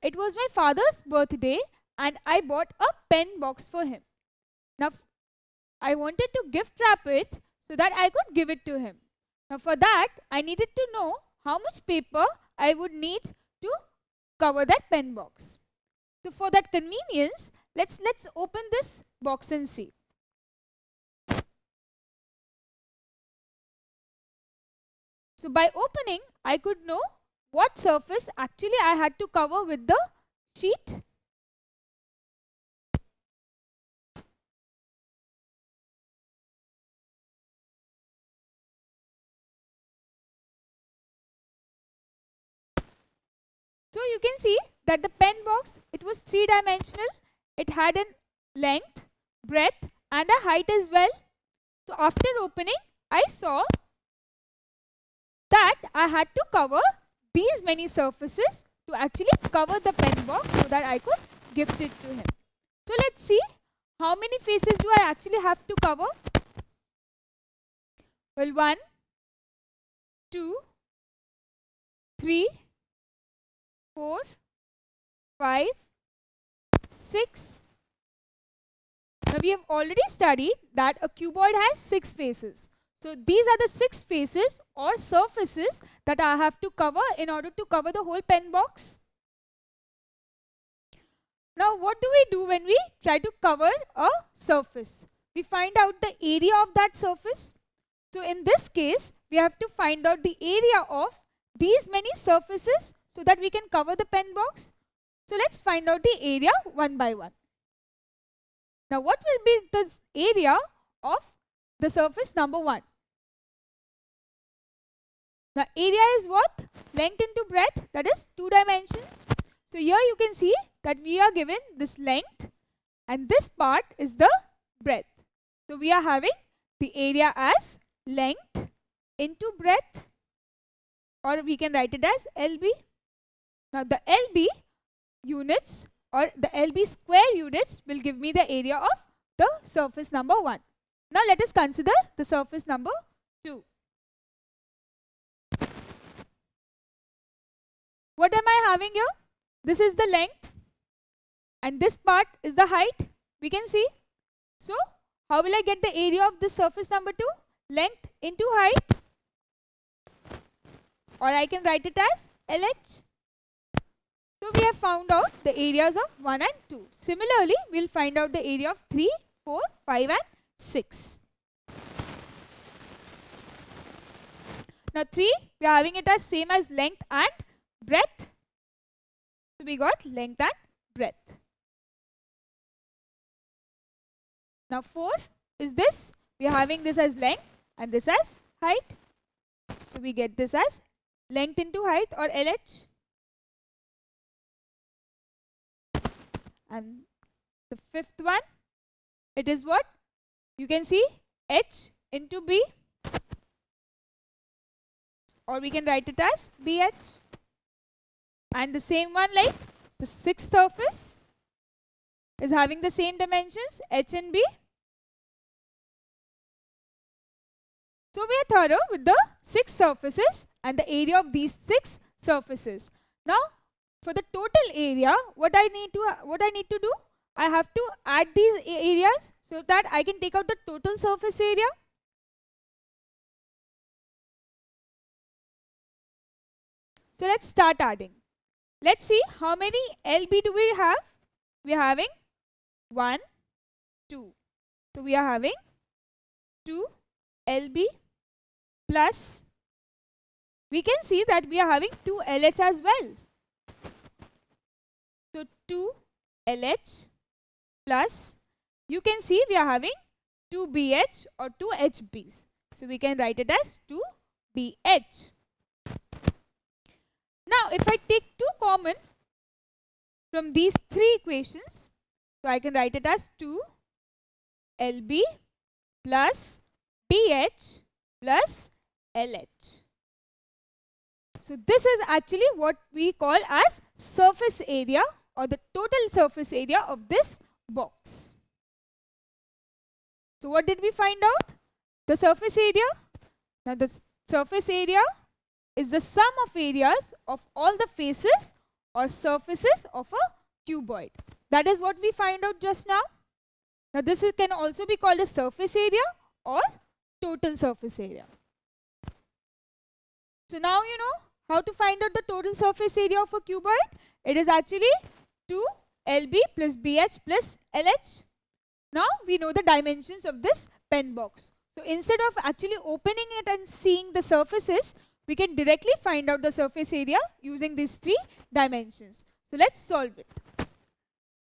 it was my father's birthday and I bought a pen box for him. Now I wanted to gift wrap it so that I could give it to him. Now for that I needed to know how much paper I would need to cover that pen box. So for that convenience, let's open this box and see. So by opening, I could know what surface actually I had to cover with the sheet. So you can see that the pen box, it was three-dimensional. It had a length, breadth and a height as well. So after opening, I saw that I had to cover these many surfaces to actually cover the pen box so that I could gift it to him. So let's see how many faces do I actually have to cover. Well, 1, 2, 3, 4, 5, 6. Now we have already studied that a cuboid has 6 faces. So these are the 6 faces or surfaces that I have to cover in order to cover the whole pen box. Now what do we do when we try to cover a surface? We find out the area of that surface. So in this case, we have to find out the area of these many surfaces so that we can cover the pen box. So let's find out the area one by one. Now what will be the area of the surface number 1? The area is what? Length into breadth, that is 2 dimensions. So here you can see that we are given this length and this part is the breadth. So we are having the area as length into breadth, or we can write it as LB. Now the LB units or the LB square units will give me the area of the surface number 1. Now let us consider the surface number 2. What am I having here? This is the length and this part is the height, we can see. So how will I get the area of this surface number 2? Length into height, or I can write it as LH. So we have found out the areas of 1 and 2. Similarly, we will find out the area of 3, 4, 5 and 6. Now 3, we are having it as same as length and breadth. So we got length and breadth. Now 4 is this. We are having this as length and this as height. So we get this as length into height or LH. And the 5th one, it is what? You can see H into B, or we can write it as BH. And the same one, like the 6th surface is having the same dimensions, H and B. So we are thorough with the 6 surfaces and the area of these 6 surfaces. Now for the total area, what I need to do, I have to add these areas so that I can take out the total surface area. So let's start adding. Let's see how many LB do we have. We are having 1, 2. So we are having 2 LB plus, we can see that we are having 2 LH as well. So 2 LH plus, you can see we are having 2 BH or 2 HBs. So we can write it as 2 BH. Now if I take 2 common from these 3 equations, so I can write it as 2 LB plus BH plus LH. So this is actually what we call as surface area or the total surface area of this box. So what did we find out? The surface area. Now the surface area is the sum of areas of all the faces or surfaces of a cuboid. That is what we find out just now. Now this can also be called a surface area or total surface area. So now you know how to find out the total surface area of a cuboid. It is actually 2LB plus BH plus LH. Now we know the dimensions of this pen box. So instead of actually opening it and seeing the surfaces, we can directly find out the surface area using these three dimensions. So let's solve it.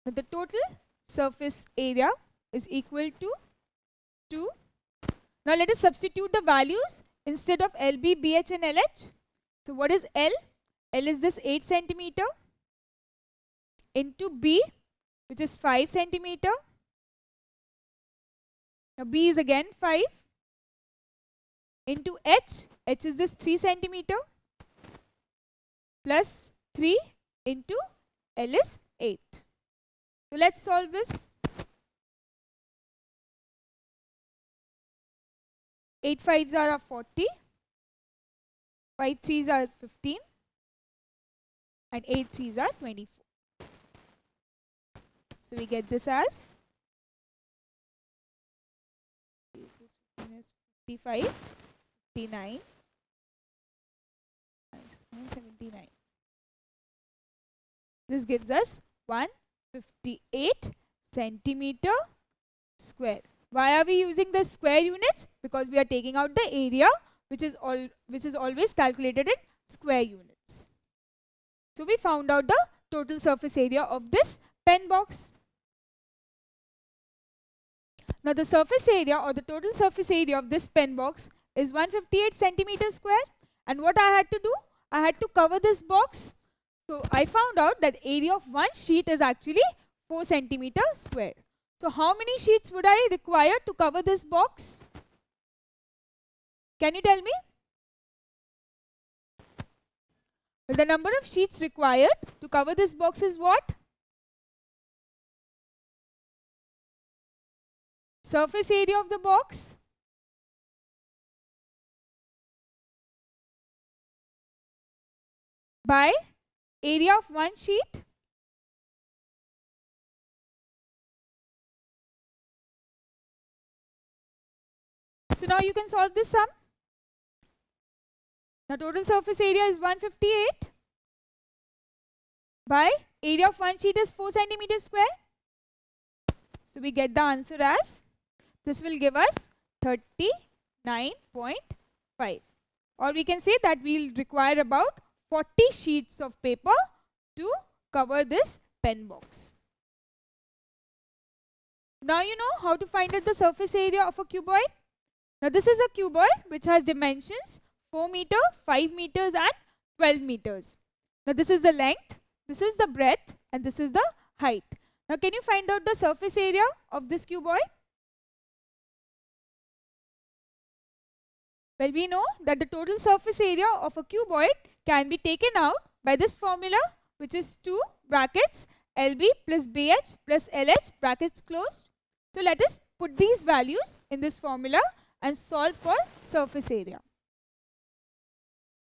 Now the total surface area is equal to 2. Now let us substitute the values instead of LB, BH and LH. So what is L? L is this 8 centimeter into B, which is 5 centimeter. Now B is again 5 into H. H is this 3 centimeter plus 3 into L is 8. So let's solve this. 8 5s are 40, 5 3s are 15 and 8 3s are 24. So we get this as 55, 59, 79. This gives us 158 centimeter square. Why are we using the square units? Because we are taking out the area which is always calculated in square units. So we found out the total surface area of this pen box. Now the surface area or the total surface area of this pen box is 158 centimeters square. And what I had to do? I had to cover this box. So I found out that area of one sheet is actually 4 centimeters square. So how many sheets would I require to cover this box? Can you tell me? Well, the number of sheets required to cover this box is what? Surface area of the box by area of one sheet So now you can solve this sum. The total surface area is 158 by area of one sheet is 4 centimeters square. So we get the answer as, this will give us 39.5. Or we can say that we'll require about 40 sheets of paper to cover this pen box. Now you know how to find out the surface area of a cuboid. Now this is a cuboid which has dimensions 4 meters, 5 meters and 12 meters. Now this is the length, this is the breadth and this is the height. Now can you find out the surface area of this cuboid? Well, we know that the total surface area of a cuboid can be taken out by this formula, which is 2 brackets LB plus BH plus LH brackets closed. So let us put these values in this formula and solve for surface area.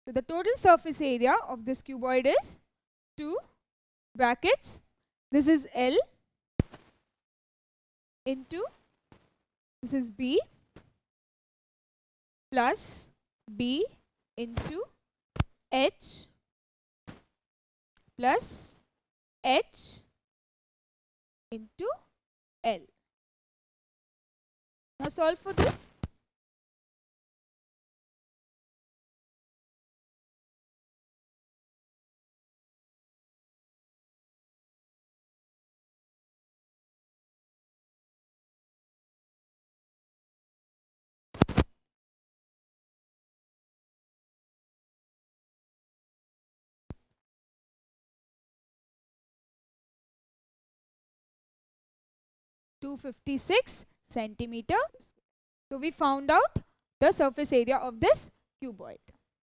So the total surface area of this cuboid is 2 brackets, this is L into, this is B plus B into H plus H into L. Now solve for this. .256 centimeters. So we found out the surface area of this cuboid.